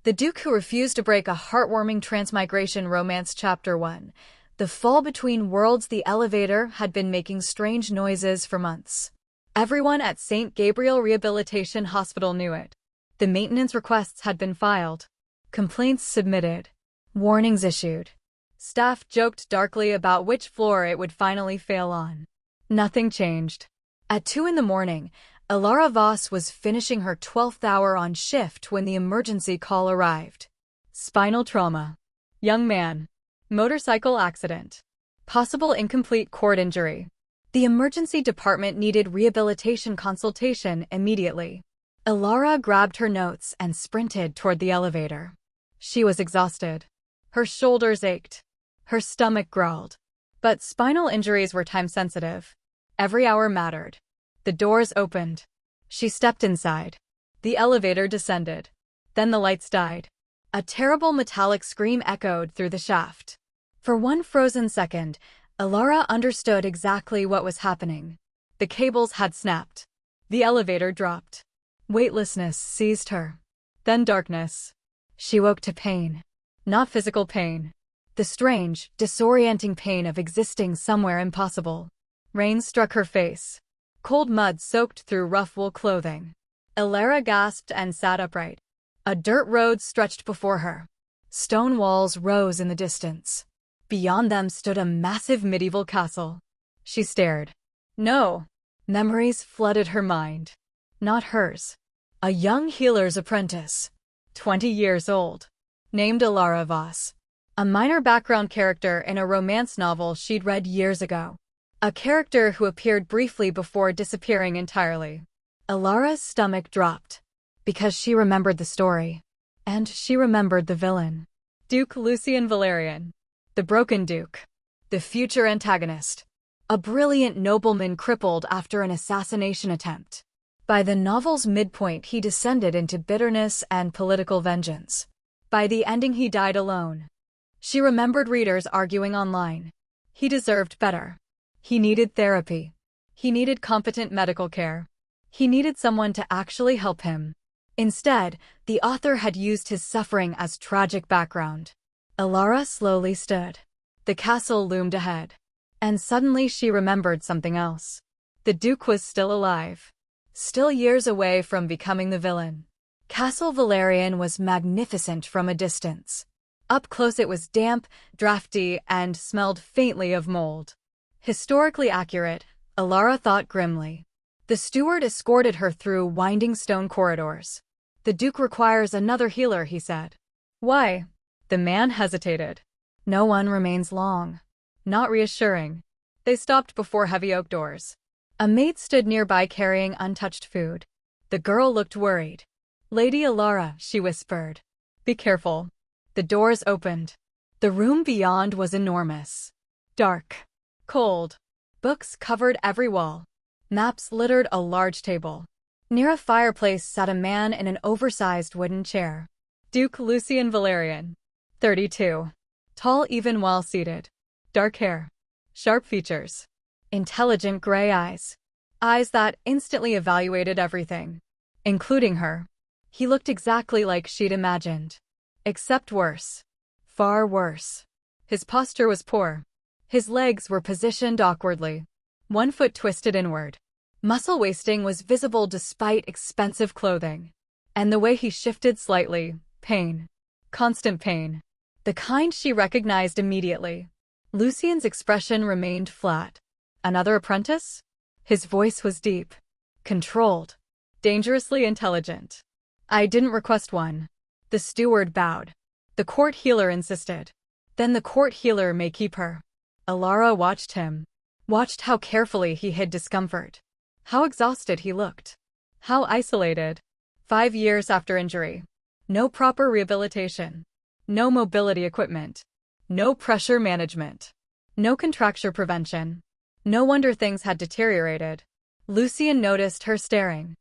The Duke Who Refused to Break, a Heartwarming Transmigration Romance. Chapter 1. The Fall Between Worlds. The elevator had been making strange noises for months. Everyone at St. Gabriel Rehabilitation Hospital knew it. The maintenance requests had been filed. Complaints submitted. Warnings issued. Staff joked darkly about which floor it would finally fail on. Nothing changed. At 2 in the morning, Elara Voss was finishing her 12th hour on shift when the emergency call arrived. Spinal trauma. Young man. Motorcycle accident. Possible incomplete cord injury. The emergency department needed rehabilitation consultation immediately. Elara grabbed her notes and sprinted toward the elevator. She was exhausted. Her shoulders ached. Her stomach growled. But spinal injuries were time-sensitive. Every hour mattered. The doors opened. She stepped inside. The elevator descended. Then the lights died. A terrible metallic scream echoed through the shaft. For one frozen second, Elara understood exactly what was happening. The cables had snapped. The elevator dropped. Weightlessness seized her. Then darkness. She woke to pain. Not physical pain. The strange, disorienting pain of existing somewhere impossible. Rain struck her face. Cold mud soaked through rough wool clothing. Elara gasped and sat upright. A dirt road stretched before her. Stone walls rose in the distance. Beyond them stood a massive medieval castle. She stared. No. Memories flooded her mind. Not hers. A young healer's apprentice. 20 years old. Named Elara Voss. A minor background character in a romance novel she'd read years ago. A character who appeared briefly before disappearing entirely. Elara's stomach dropped. Because she remembered the story. And she remembered the villain. Duke Lucien Valerian. The Broken Duke. The future antagonist. A brilliant nobleman crippled after an assassination attempt. By the novel's midpoint, he descended into bitterness and political vengeance. By the ending, he died alone. She remembered readers arguing online. He deserved better. He needed therapy. He needed competent medical care. He needed someone to actually help him. Instead, the author had used his suffering as tragic background. Elara slowly stood. The castle loomed ahead. And suddenly she remembered something else. The Duke was still alive. Still years away from becoming the villain. Castle Valerian was magnificent from a distance. Up close it was damp, drafty, and smelled faintly of mold. Historically accurate, Elara thought grimly. The steward escorted her through winding stone corridors. The Duke requires another healer, he said. Why? The man hesitated. No one remains long. Not reassuring. They stopped before heavy oak doors. A maid stood nearby carrying untouched food. The girl looked worried. Lady Elara, she whispered. Be careful. The doors opened. The room beyond was enormous. Dark. Cold. Books covered every wall. Maps littered a large table. Near a fireplace sat a man in an oversized wooden chair. Duke Lucien Valerian. 32. Tall even while seated. Dark hair. Sharp features. Intelligent gray eyes. Eyes that instantly evaluated everything. Including her. He looked exactly like she'd imagined. Except worse. Far worse. His posture was poor. His legs were positioned awkwardly. One foot twisted inward. Muscle wasting was visible despite expensive clothing. And the way he shifted slightly, pain. Constant pain. The kind she recognized immediately. Lucien's expression remained flat. Another apprentice? His voice was deep. Controlled. Dangerously intelligent. I didn't request one. The steward bowed. The court healer insisted. Then the court healer may keep her. Elara watched him. Watched how carefully he hid discomfort. How exhausted he looked. How isolated. 5 years after injury. No proper rehabilitation. No mobility equipment. No pressure management. No contracture prevention. No wonder things had deteriorated. Lucien noticed her staring.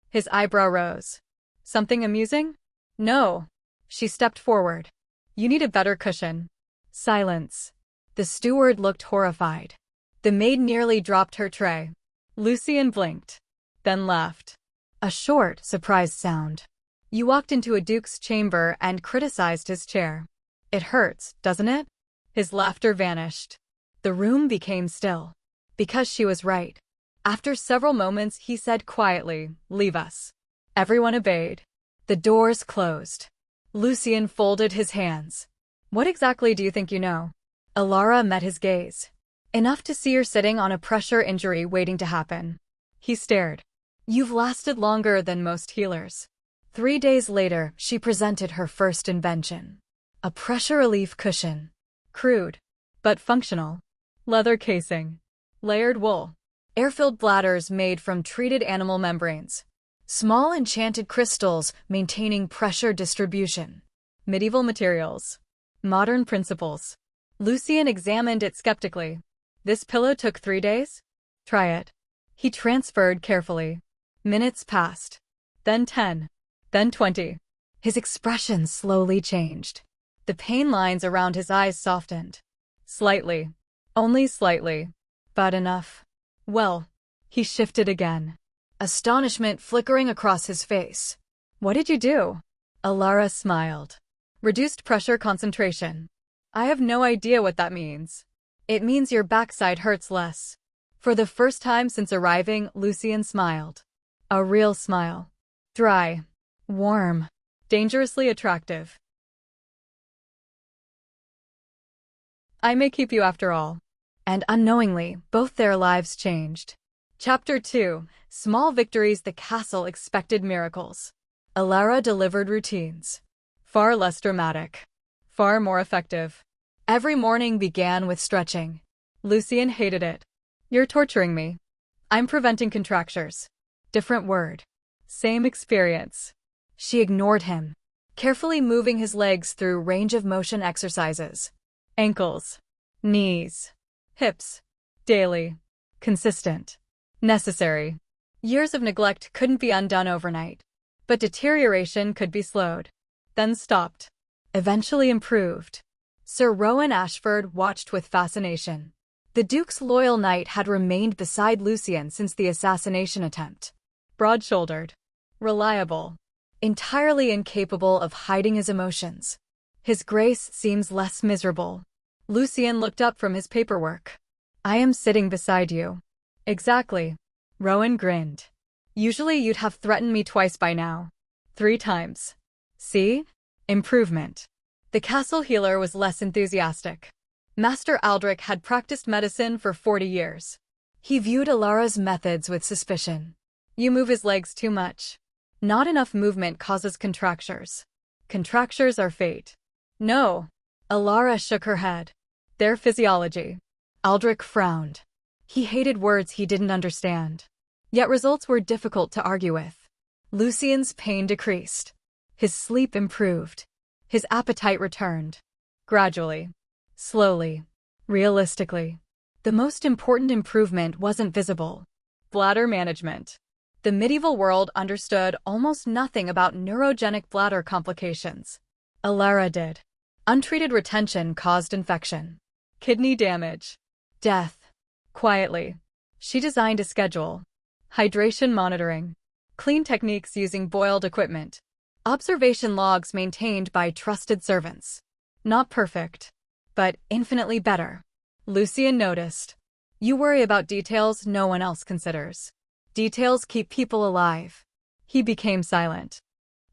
His eyebrow rose. Something amusing? No. She stepped forward. You need a better cushion. Silence. The steward looked horrified. The maid nearly dropped her tray. Lucien blinked. Then laughed. A short, surprised sound. You walked into a duke's chamber and criticized his chair. It hurts, doesn't it? His laughter vanished. The room became still. Because she was right. After several moments, he said quietly, "Leave us." Everyone obeyed. The doors closed. Lucien folded his hands. "What exactly do you think you know?" Elara met his gaze. "Enough to see you're sitting on a pressure injury waiting to happen." He stared. "You've lasted longer than most healers." 3 days later, she presented her first invention. A pressure relief cushion. Crude, but functional. Leather casing. Layered wool. Air-filled bladders made from treated animal membranes. Small enchanted crystals maintaining pressure distribution. Medieval materials. Modern principles. Lucien examined it skeptically. "This pillow took 3 days? Try it." He transferred carefully. Minutes passed. Then 10. Then 20. His expression slowly changed. The pain lines around his eyes softened. Slightly. Only slightly. But enough. "Well." He shifted again. Astonishment flickering across his face. "What did you do?" Elara smiled. "Reduced pressure concentration." "I have no idea what that means." "It means your backside hurts less." For the first time since arriving, Lucien smiled. A real smile. Dry. Warm. Dangerously attractive. "I may keep you after all." And unknowingly, both their lives changed. Chapter 2. Small victories. The castle expected miracles. Elara delivered routines. Far less dramatic. Far more effective. Every morning began with stretching. Lucien hated it. "You're torturing me." "I'm preventing contractures." Different word. Same experience. She ignored him, carefully moving his legs through range of motion exercises. Ankles. Knees. Hips. Daily. Consistent. Necessary. Years of neglect couldn't be undone overnight. But deterioration could be slowed. Then stopped. Eventually improved. Sir Rowan Ashford watched with fascination. The Duke's loyal knight had remained beside Lucien since the assassination attempt. Broad-shouldered. Reliable. Entirely incapable of hiding his emotions. His grace seems less miserable. Lucien looked up from his paperwork. "I am sitting beside you." "Exactly." Rowan grinned. "Usually you'd have threatened me twice by now. 3 times. See? Improvement." The castle healer was less enthusiastic. Master Aldrich had practiced medicine for 40 years. He viewed Elara's methods with suspicion. "You move his legs too much." "Not enough movement causes contractures." "Contractures are fate." "No." Elara shook her head. "They're physiology." Aldrich frowned. He hated words he didn't understand. Yet results were difficult to argue with. Lucien's pain decreased. His sleep improved. His appetite returned. Gradually. Slowly. Realistically. The most important improvement wasn't visible. Bladder management. The medieval world understood almost nothing about neurogenic bladder complications. Elara did. Untreated retention caused infection. Kidney damage. Death. Quietly. She designed a schedule. Hydration monitoring. Clean techniques using boiled equipment. Observation logs maintained by trusted servants. Not perfect, but infinitely better. Lucien noticed. "You worry about details no one else considers. Details keep people alive." He became silent.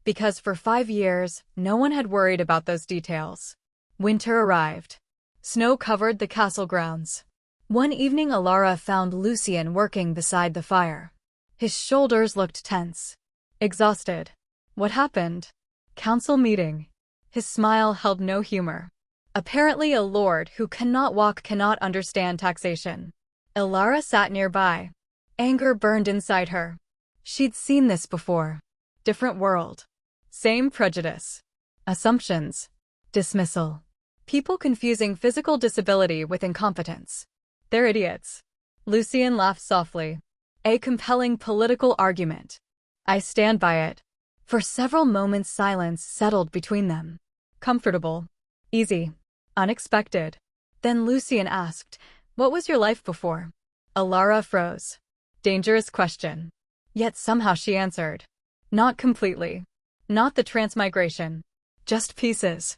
Because for 5 years, no one had worried about those details. Winter arrived. Snow covered the castle grounds. One evening Elara found Lucien working beside the fire. His shoulders looked tense. Exhausted. "What happened?" "Council meeting." His smile held no humor. "Apparently a lord who cannot walk cannot understand taxation." Elara sat nearby. Anger burned inside her. She'd seen this before. Different world. Same prejudice. Assumptions. Dismissal. People confusing physical disability with incompetence. "They're idiots." Lucien laughed softly. "A compelling political argument. I stand by it." For several moments silence settled between them. Comfortable. Easy. Unexpected. Then Lucien asked, "What was your life before?" Elara froze. Dangerous question. Yet somehow she answered. "Not completely. Not the transmigration. Just pieces.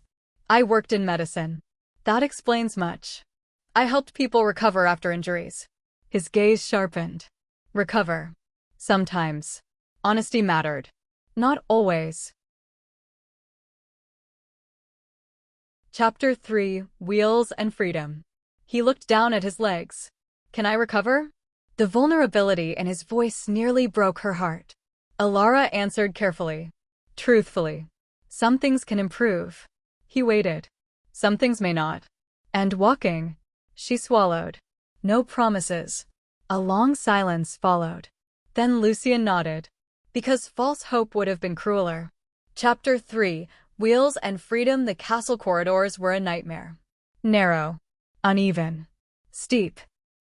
I worked in medicine. That explains much. I helped people recover after injuries. His gaze sharpened. Recover. Sometimes. Honesty mattered. Not always. Chapter 3: Wheels and Freedom. He looked down at his legs. Can I recover? The vulnerability in his voice nearly broke her heart. Elara answered carefully. Truthfully. Some things can improve. He waited. Some things may not. And walking. She swallowed. No promises. A long silence followed. Then Lucien nodded. Because false hope would have been crueler. Chapter 3: Wheels and Freedom. The castle corridors were a nightmare. Narrow. Uneven. Steep.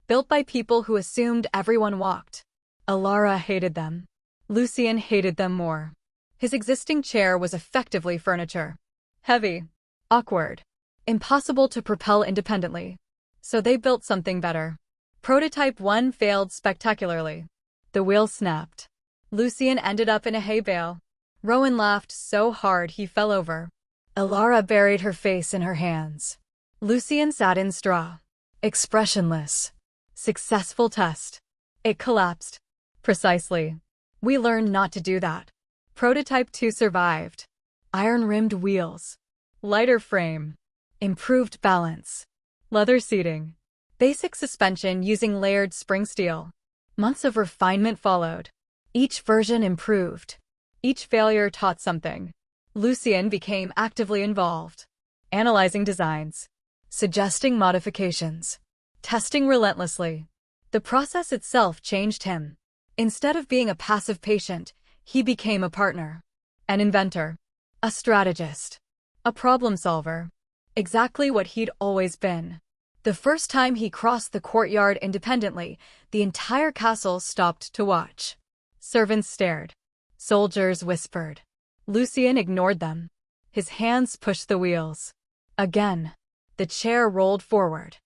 Built by people who assumed everyone walked. Elara hated them. Lucien hated them more. His existing chair was effectively furniture. Heavy. Awkward. Impossible to propel independently. So they built something better. Prototype 1 failed spectacularly. The wheel snapped. Lucien ended up in a hay bale. Rowan laughed so hard he fell over. Elara buried her face in her hands. Lucien sat in straw. Expressionless. Successful test. It collapsed. Precisely. We learned not to do that. Prototype 2 survived. Iron-rimmed wheels. Lighter frame. Improved balance. Leather seating. Basic suspension using layered spring steel. Months of refinement followed. Each version improved. Each failure taught something. Lucien became actively involved. Analyzing designs. Suggesting modifications. Testing relentlessly. The process itself changed him. Instead of being a passive patient, he became a partner. An inventor. A strategist. A problem solver. Exactly what he'd always been. The first time he crossed the courtyard independently, the entire castle stopped to watch. Servants stared. Soldiers whispered. Lucien ignored them. His hands pushed the wheels. Again. The chair rolled forward.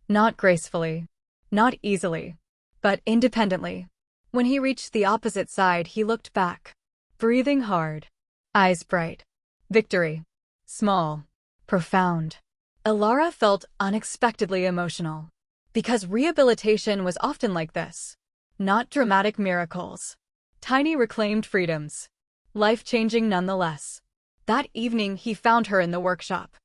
Not gracefully. Not easily. But independently. When he reached the opposite side, he looked back. Breathing hard. Eyes bright. Victory. Small. Profound. Elara felt unexpectedly emotional. Because rehabilitation was often like this. Not dramatic miracles. Tiny reclaimed freedoms. Life-changing nonetheless. That evening he found her in the workshop.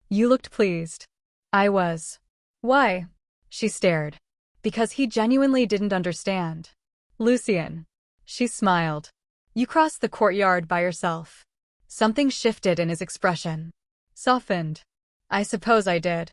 You looked pleased. I was. Why? She stared. Because he genuinely didn't understand. Lucien. She smiled. You crossed the courtyard by yourself. Something shifted in his expression. Softened. I suppose I did.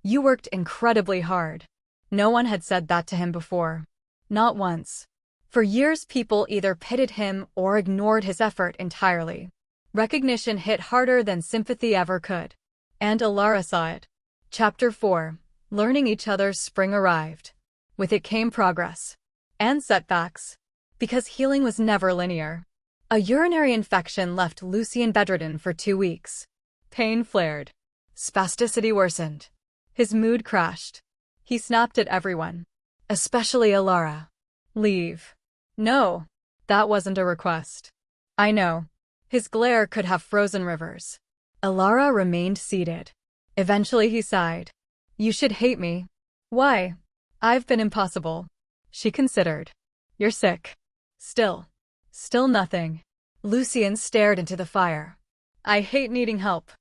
You worked incredibly hard. No one had said that to him before. Not once. For years people either pitted him or ignored his effort entirely. Recognition hit harder than sympathy ever could. And Elara saw it. Chapter 4. Learning each other's spring arrived. With it came progress. And setbacks. Because healing was never linear. A urinary infection left Lucien bedridden for 2 weeks. Pain flared. Spasticity worsened. His mood crashed. He snapped at everyone. Especially Elara. Leave. No. That wasn't a request. I know. His glare could have frozen rivers. Elara remained seated. Eventually he sighed. You should hate me. Why? I've been impossible. She considered. You're sick. Still. Still nothing. Lucien stared into the fire. I hate needing help.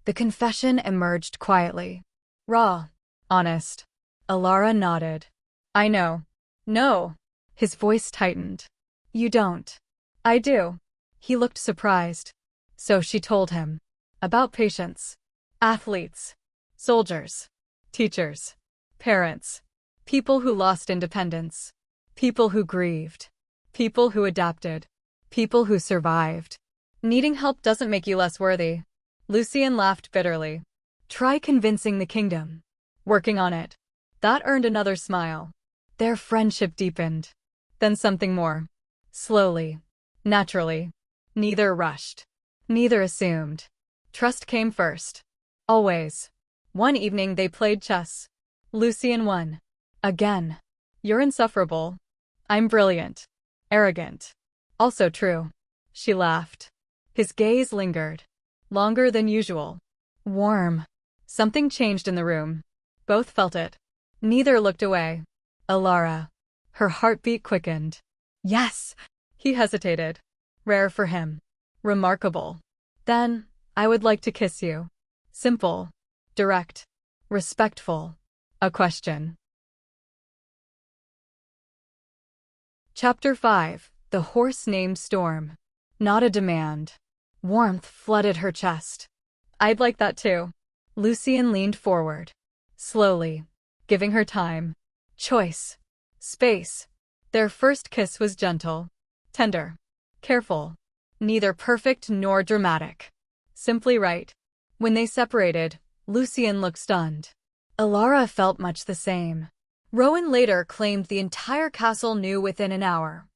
The confession emerged quietly. Raw. Honest. Elara nodded. I know. No. His voice tightened. You don't. I do. He looked surprised. So she told him. About patients. Athletes. Soldiers. Teachers. Parents. People who lost independence. People who grieved. People who adapted. People who survived. Needing help doesn't make you less worthy. Lucien laughed bitterly. Try convincing the kingdom. Working on it. That earned another smile. Their friendship deepened. Then something more. Slowly. Naturally. Neither rushed. Neither assumed. Trust came first. Always. One evening they played chess. Lucien won. Again. You're insufferable. I'm brilliant. Arrogant. Also true. She laughed. His gaze lingered. Longer than usual. Warm. Something changed in the room. Both felt it. Neither looked away. Elara. Her heartbeat quickened. Yes. He hesitated. Rare for him. Remarkable. Then, I would like to kiss you. Simple. Direct. Respectful. A question. Chapter 5. The Horse Named Storm. Not a demand. Warmth flooded her chest. I'd like that too. Lucien leaned forward. Slowly. Giving her time. Choice. Space. Their first kiss was gentle. Tender. Careful. Neither perfect nor dramatic. Simply right. When they separated, Lucien looked stunned. Elara felt much the same. Rowan later claimed the entire castle knew within an hour.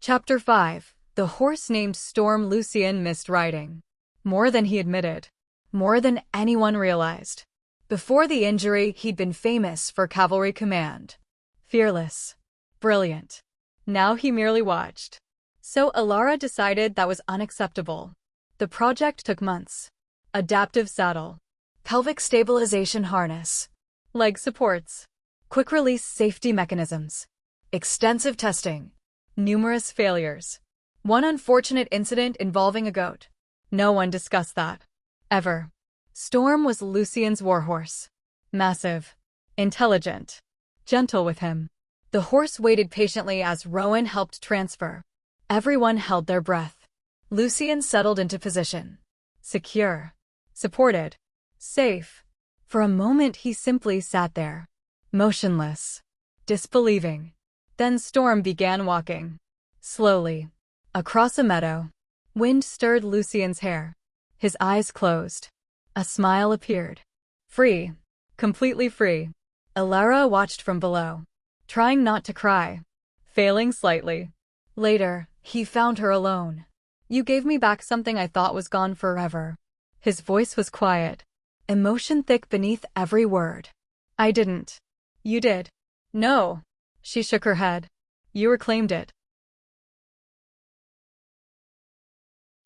Chapter 5. The Horse Named Storm. Lucien missed riding. More than he admitted. More than anyone realized. Before the injury, he'd been famous for cavalry command. Fearless. Brilliant. Now he merely watched. So Elara decided that was unacceptable. The project took months. Adaptive saddle. Pelvic stabilization harness. Leg supports. Quick-release safety mechanisms. Extensive testing. Numerous failures. One unfortunate incident involving a goat. No one discussed that. Ever. Storm was Lucien's warhorse. Massive. Intelligent. Gentle with him. The horse waited patiently as Rowan helped transfer. Everyone held their breath. Lucien settled into position. Secure. Supported. Safe. For a moment he simply sat there. Motionless. Disbelieving. Then Storm began walking. Slowly. Across a meadow. Wind stirred Lucien's hair. His eyes closed. A smile appeared. Free. Completely free. Elara watched from below. Trying not to cry. Failing slightly. Later, he found her alone. You gave me back something I thought was gone forever. His voice was quiet. Emotion thick beneath every word. I didn't. You did. No. She shook her head. You reclaimed it.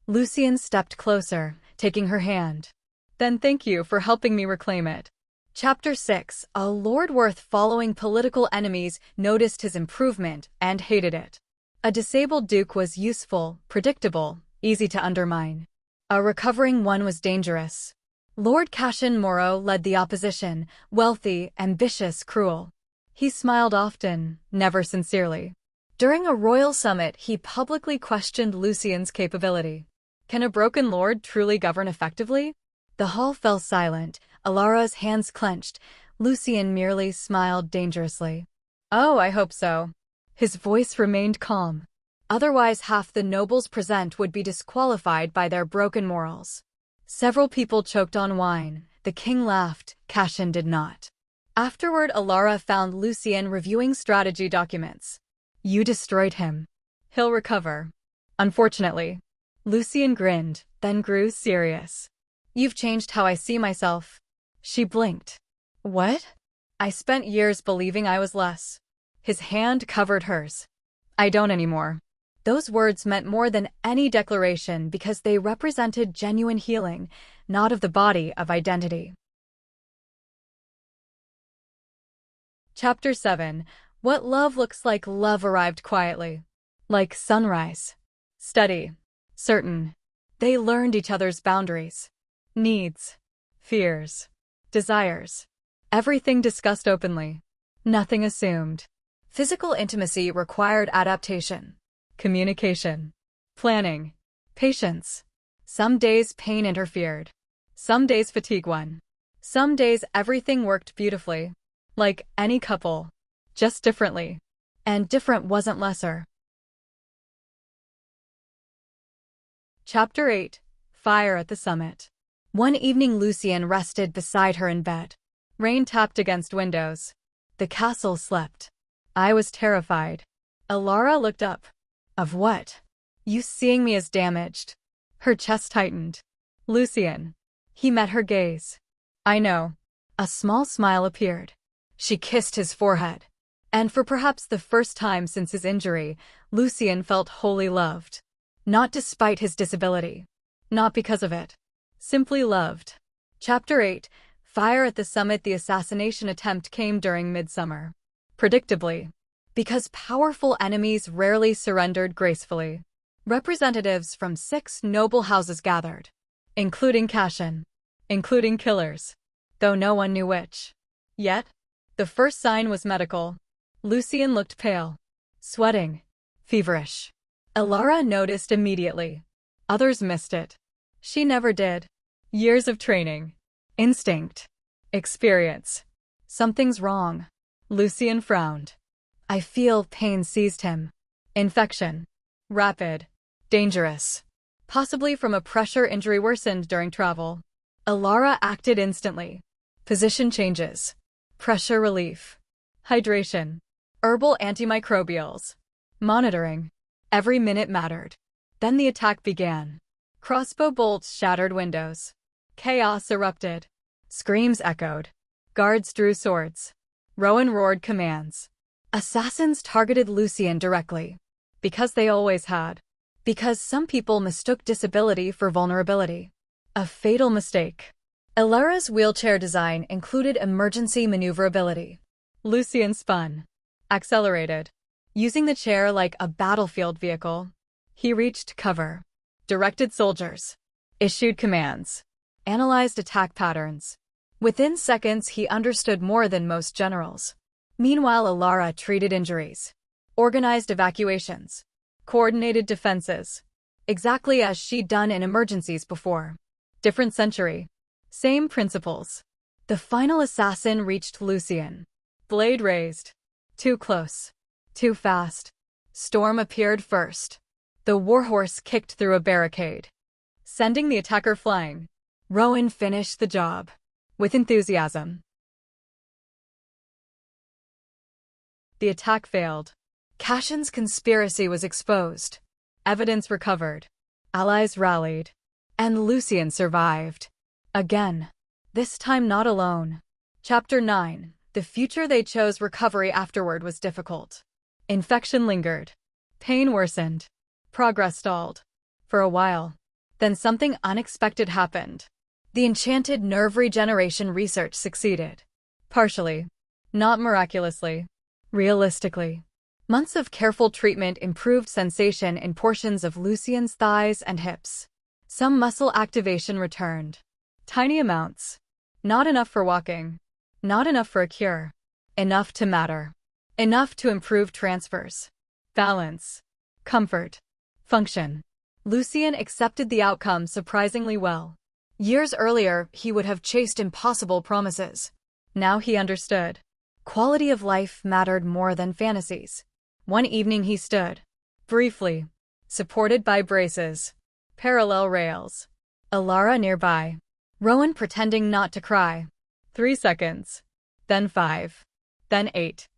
Lucien stepped closer, taking her hand. Then thank you for helping me reclaim it. Chapter 6. A Lord Worth following political enemies noticed his improvement and hated it. A disabled duke was useful, predictable, easy to undermine. A recovering one was dangerous. Lord Cashin Morrow led the opposition, wealthy, ambitious, cruel. He smiled often, never sincerely. During a royal summit, he publicly questioned Lucien's capability. Can a broken lord truly govern effectively? The hall fell silent, Elara's hands clenched. Lucien merely smiled dangerously. Oh, I hope so. His voice remained calm. Otherwise half the nobles present would be disqualified by their broken morals. Several people choked on wine. The king laughed, Cashin did not. Afterward, Elara found Lucien reviewing strategy documents. You destroyed him. He'll recover. Unfortunately. Lucien grinned, then grew serious. You've changed how I see myself. She blinked. What? I spent years believing I was less. His hand covered hers. I don't anymore. Those words meant more than any declaration because they represented genuine healing, not of the body, of identity. Chapter 7. What love looks like. Love arrived quietly. Like sunrise. Steady. Certain. They learned each other's boundaries. Needs. Fears. Desires. Everything discussed openly. Nothing assumed. Physical intimacy required adaptation. Communication. Planning. Patience. Some days pain interfered. Some days fatigue won. Some days everything worked beautifully. Like any couple. Just differently. And different wasn't lesser. Chapter 8. Fire at the Summit. One evening Lucien rested beside her in bed. Rain tapped against windows. The castle slept. I was terrified. Elara looked up. Of what? You seeing me as damaged. Her chest tightened. Lucien. He met her gaze. I know. A small smile appeared. She kissed his forehead. And for perhaps the first time since his injury, Lucien felt wholly loved. Not despite his disability. Not because of it. Simply loved. Chapter 8. Fire at the Summit. The assassination attempt came during midsummer. Predictably. Because powerful enemies rarely surrendered gracefully. Representatives from 6 noble houses gathered. Including Cashin. Including killers. Though no one knew which. Yet, the first sign was medical. Lucien looked pale. Sweating. Feverish. Elara noticed immediately. Others missed it. She never did. Years of training. Instinct. Experience. Something's wrong. Lucien frowned. I feel pain seized him. Infection. Rapid. Dangerous. Possibly from a pressure injury worsened during travel. Elara acted instantly. Position changes. Pressure relief. Hydration. Herbal antimicrobials. Monitoring. Every minute mattered. Then the attack began. Crossbow bolts shattered windows. Chaos erupted. Screams echoed. Guards drew swords. Rowan roared commands. Assassins targeted Lucien directly. Because they always had. Because some people mistook disability for vulnerability. A fatal mistake. Elara's wheelchair design included emergency maneuverability. Lucien spun. Accelerated. Using the chair like a battlefield vehicle. He reached cover. Directed soldiers. Issued commands. Analyzed attack patterns. Within seconds he understood more than most generals. Meanwhile Elara treated injuries. Organized evacuations. Coordinated defenses. Exactly as she'd done in emergencies before. Different century. Same principles. The final assassin reached Lucien. Blade raised. Too close. Too fast. Storm appeared first. The warhorse kicked through a barricade, sending the attacker flying. Rowan finished the job. With enthusiasm. The attack failed. Cashin's conspiracy was exposed. Evidence recovered. Allies rallied. And Lucien survived. Again. This time not alone. Chapter 9. The future they chose. Recovery afterward was difficult. Infection lingered. Pain worsened. Progress stalled. For a while. Then something unexpected happened. The enchanted nerve regeneration research succeeded. Partially. Not miraculously. Realistically. Months of careful treatment improved sensation in portions of Lucien's thighs and hips. Some muscle activation returned. Tiny amounts. Not enough for walking. Not enough for a cure. Enough to matter. Enough to improve transfers. Balance. Comfort. Function. Lucien accepted the outcome surprisingly well. Years earlier, he would have chased impossible promises. Now he understood. Quality of life mattered more than fantasies. One evening he stood. Briefly. Supported by braces. Parallel rails. Elara nearby. Rowan pretending not to cry. 3 seconds. Then 5. Then 8.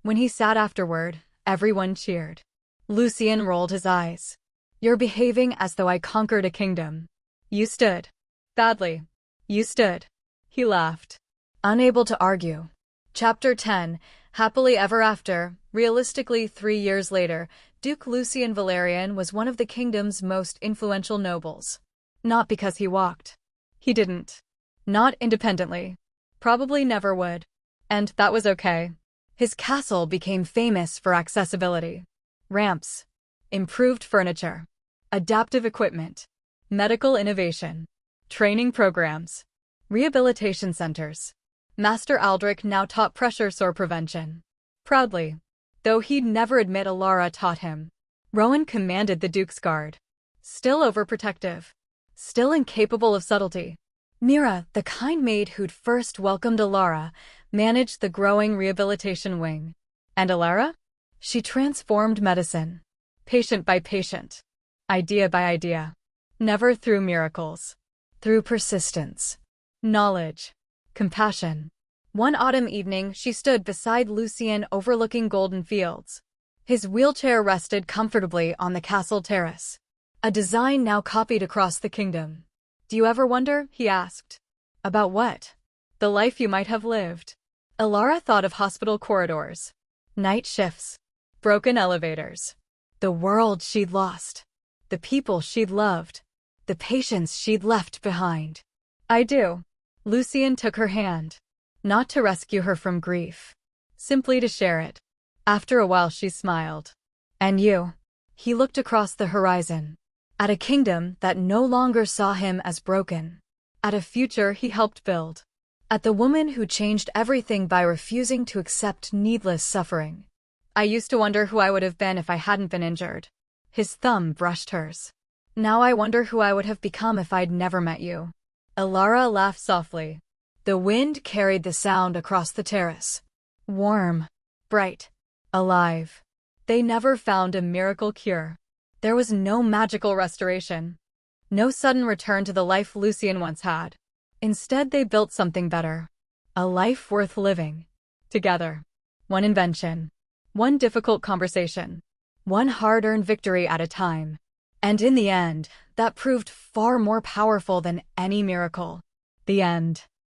When he sat afterward, everyone cheered. Lucien rolled his eyes. You're behaving as though I conquered a kingdom. You stood. Badly. You stood. He laughed. Unable to argue. Chapter 10. Happily ever after. Realistically, 3 years later, Duke Lucien Valerian was one of the kingdom's most influential nobles. Not because he walked. He didn't. Not independently. Probably never would. And that was okay. His castle became famous for accessibility. Ramps. Improved furniture. Adaptive equipment. Medical innovation. Training programs. Rehabilitation centers. Master Aldrich now taught pressure sore prevention. Proudly. Though he'd never admit Elara taught him. Rowan commanded the Duke's guard. Still overprotective. Still incapable of subtlety. Mira, the kind maid who'd first welcomed Elara, managed the growing rehabilitation wing. And Elara? She transformed medicine. Patient by patient. Idea by idea. Never through miracles. Through persistence. Knowledge. Compassion. One autumn evening, she stood beside Lucien overlooking golden fields. His wheelchair rested comfortably on the castle terrace. A design now copied across the kingdom. Do you ever wonder, he asked. About what? The life you might have lived. Elara thought of hospital corridors. Night shifts. Broken elevators. The world she'd lost. The people she'd loved. The patience she'd left behind. I do. Lucien took her hand. Not to rescue her from grief. Simply to share it. After a while she smiled. And you? He looked across the horizon. At a kingdom that no longer saw him as broken. At a future he helped build. At the woman who changed everything by refusing to accept needless suffering. I used to wonder who I would have been if I hadn't been injured. His thumb brushed hers. Now I wonder who I would have become if I'd never met you. Elara laughed softly. The wind carried the sound across the terrace. Warm, bright, alive. They never found a miracle cure. There was no magical restoration. No sudden return to the life Lucien once had. Instead, they built something better. A life worth living. Together. One invention. One difficult conversation. One hard-earned victory at a time. And in the end, that proved far more powerful than any miracle. The end.